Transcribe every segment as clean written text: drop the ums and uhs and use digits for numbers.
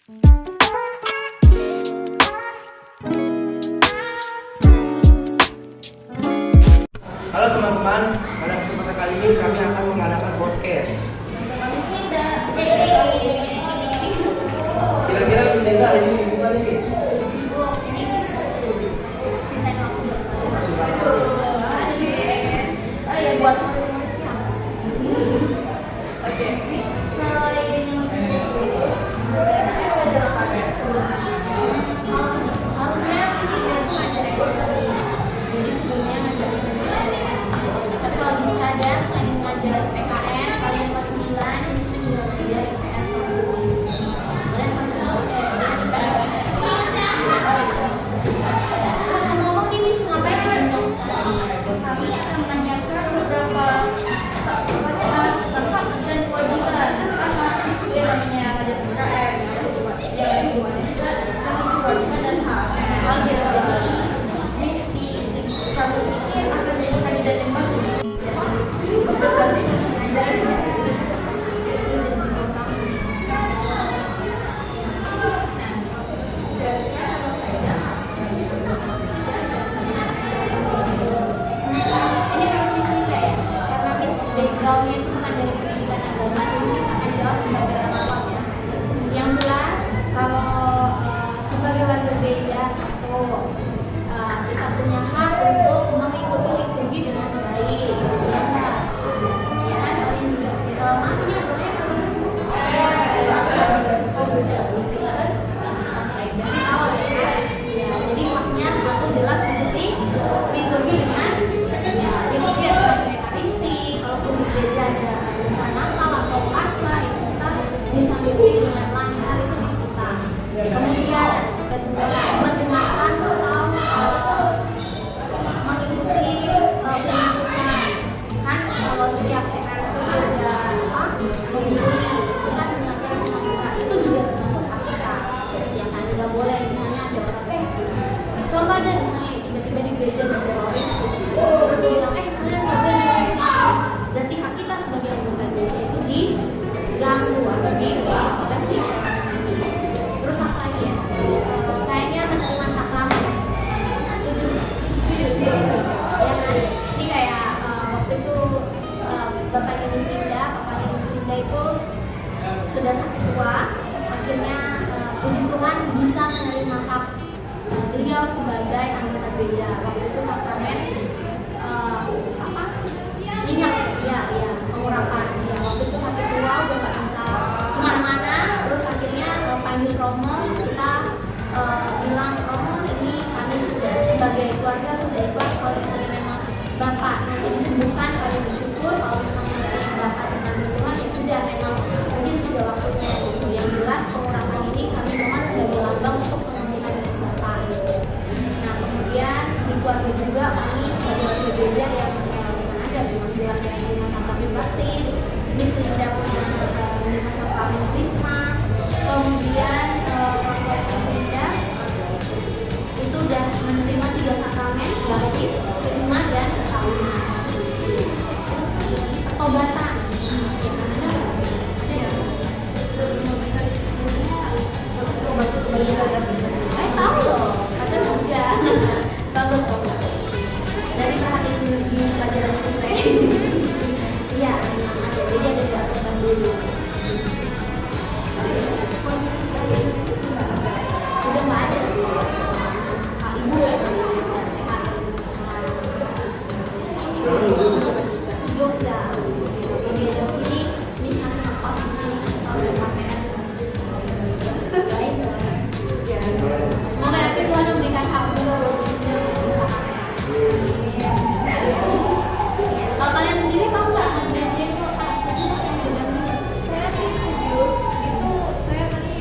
Halo teman-teman, pada kesempatan kali ini kami akan mengadakan podcast. Kira-kira Miss Linda hari ini sibuk kali ini? Sibuk, ini sisain waktu Masih banyak. oh ya buat teman-teman siapa? Oke. Selain yang harusnya Miss Linda tuh ngajar ekonomi. Jadi sebelumnya ngajar desain. Tapi kalau di Strada selain ngajar PKN, kalian kelas 9 di situ juga ngajar IPS kelas 10. Kalian kelas 10 Terus ngomong-ngomong nih Miss, ngapain di Gendong sekarang? Kami akan menanyakan beberapa tempat dan kewajiban karena Miss juga namanya ngajar PKN yang hubungannya juga dengan kewajiban dan hak. Oh gitu. Miss di kamu pikir akan jadi kandidat yang bagus? Betul sih Miss, ngajar aja. Ini menurut Miss Linda ya, karena Miss backgroundnya itu bukan dari pendidikan agama, jadi Miss akan jawab sebagai orang awam ya. Yang jelas, kalau sebagai warga gereja satu, kita punya hak untuk mengikuti liturgi dengan baik, ya enggak? Ya kan, kalian juga. Maaf ini agamanya apa semua? Ya, dari awal ya. Ya, jadi haknya satu jelas mengikuti liturgi dengan liturgi atau ekaristi. Kalaupun di gereja ada misa Natal atau Paskah, itu kita bisa mengikuti dengan lancar, itu hak kita. Kemudian kedua, mendengarkan atau mengikuti penyambutan. Kan kalau setiap ekaristi ada pemilih, kita mendengarkan penyambutan, itu juga termasuk hak kita. Ya kan, nggak boleh misalnya ada orang contoh aja misalnya tiba-tiba di gereja ada teroris gitu. Terus bilang kalian nggak boleh, berarti hak kita sebagai anggota gereja itu diganggu atau diintervensi. Terus apa lagi ya? Kayaknya menerima sakramen. Setuju? Setuju sih. Ya kan? Ini kayak waktu itu bapaknya Miss Linda, papanya Miss Linda itu sudah sakit tua, akhirnya puji Tuhan bisa menerima hak beliau sebagai anggota gereja. Waktu itu sakramen minyak ya pengurapan. Ya, waktu itu sakit tua udah nggak bisa kemana-mana, terus akhirnya panggil Romo, kita bilang Romo ini kami sudah sebagai keluarga sudah ikhlas, kalau misalnya memang Bapak nanti disembuhkan kami bersyukur, kalau memang nanti Bapak dipanggil Tuhan ya sudah, memang mungkin sudah waktunya gitu. Yang jelas pengurapan ini kami mohon sebagai lambang untuk pengampunan Bapak gitu. Nah kemudian di keluarga juga kami sebagai warga gereja yang ada memang jelas yang menerima sakramen baptis, Miss Linda punya menerima sakramen krisma, kemudian orang tua Miss Linda itu udah menerima 3 sakramen baptis, krisma dan perkawinan. Terus ada lagi pertobatan. Tahu loh, kadang enggak. Bagus. Dari perhatian di pelajarannya Miss Ray. Iya, memang ada. Jadi ada diaturkan dulu. Kondisi ayahnya itu udah nggak ada sih. Ibu ya masih sehat. Di Jogja. Di sini Miss masih ngekos di sini kalau ada KPR. Baik. Ya. Semoga nanti Tuhan memberikan hak juga buat Miss untuk bisa KPR. Kalau kalian sendiri tahu nggak hak gajian itu apa? Setuju nggak yang juga Miss? Saya sih setuju. Itu saya tadi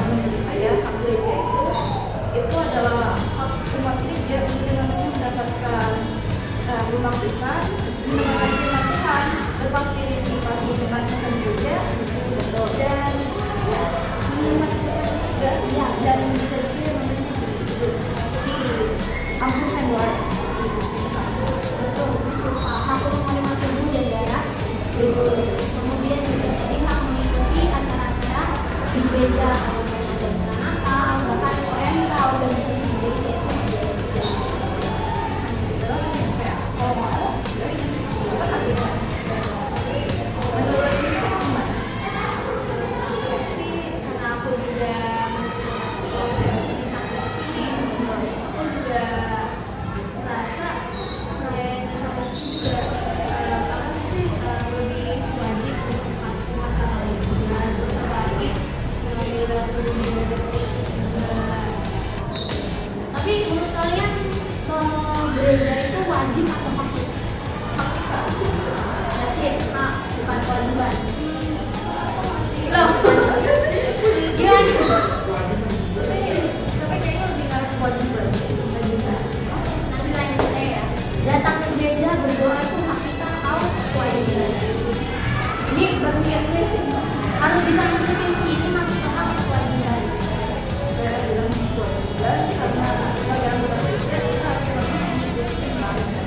menurut saya hak gereja itu adalah hak umat gereja untuk namanya mendapatkan rumah besar, mendapatkan firman Tuhan, berpartisipasi dengan Tuhan gereja, dan menikmati juga ya, dan bisa juga diampunkan Tuhan. Betul. Hak untuk menikmati tubuh dan darah Kristus. Kemudian juga tadi hak mengikuti acara-acara di gereja, misalnya ada bahkan OMK, organisasi gereja itu juga. Kayak kalau mau dari apa artinya? Menurut ini gimana? Sih karena aku juga di sakristi, aku juga merasa kayak di sakristi juga apa sih lebih wajib untuk umat katolik, terus apalagi mengambil tapi menurut kalian gereja itu wajib atau hakik? Hakik, bukan kewajiban. Loh, gimana? Tapi kayaknya lebih karena kewajiban. Nanti tanya saya ya. Datang ke gereja berdoa itu hakika atau kewajiban? Ini berpikir kritis. Harus bisa mengkritisi ini masuk ke hak atau kewajiban. Saya bilang kewajiban karena sebagai anggota gereja kita harus mengikuti bangsa.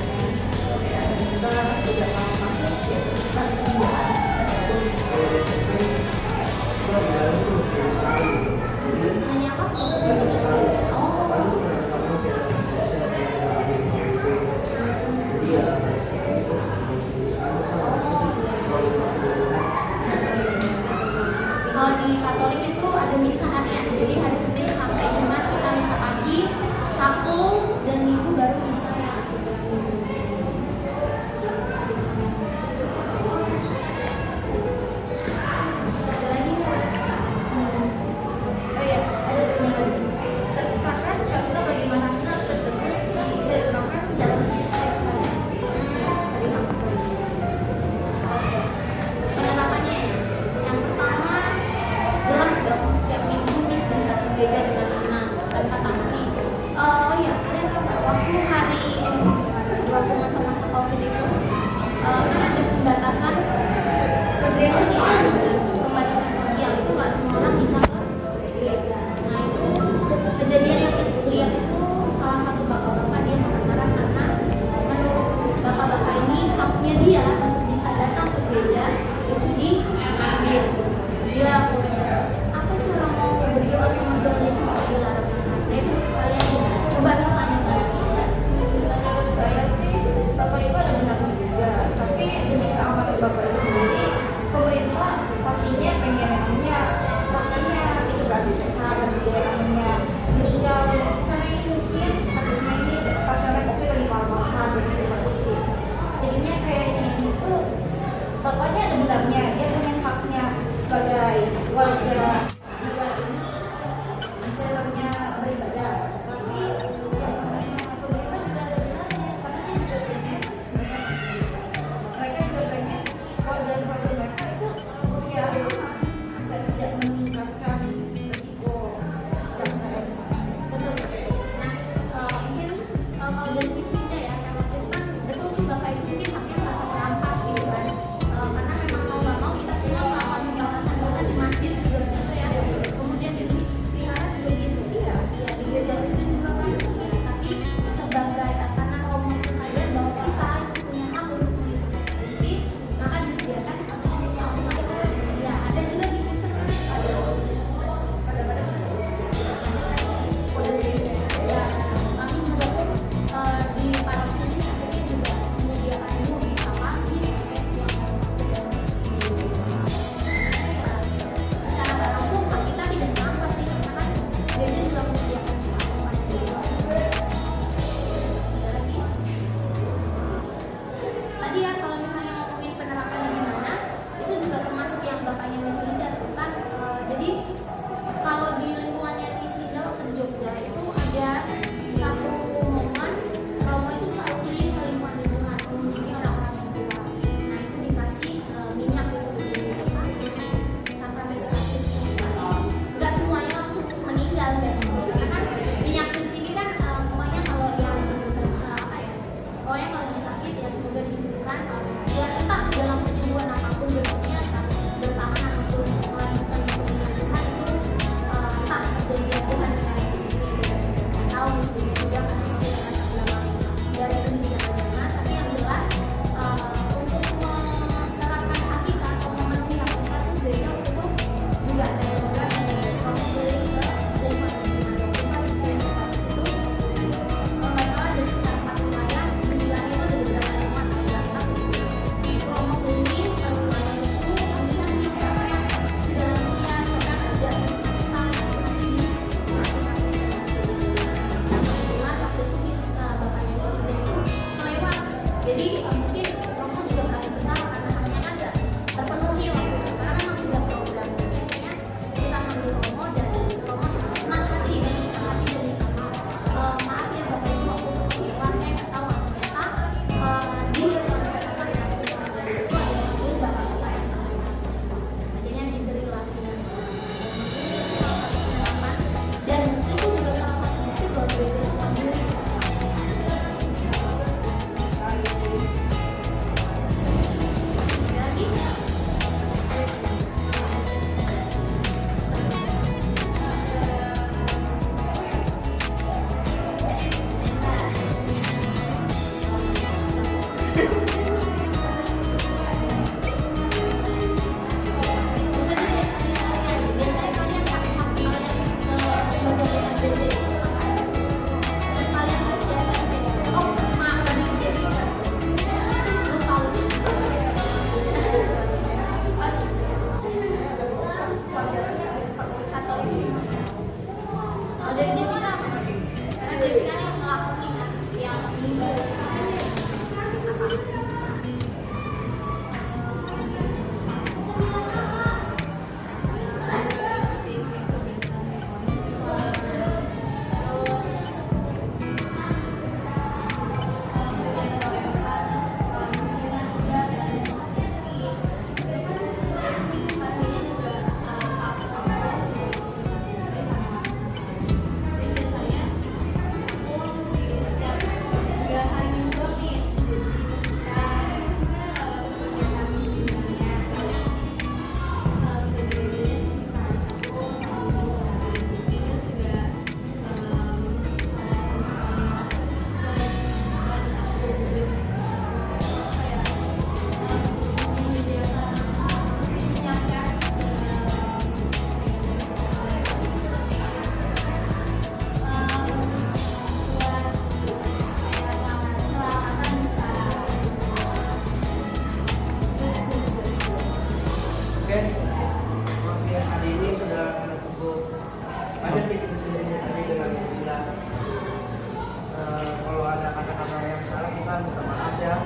minta maaf ya.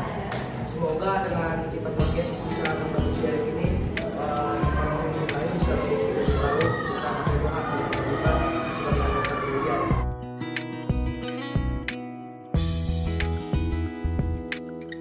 Semoga dengan kita podcast bisa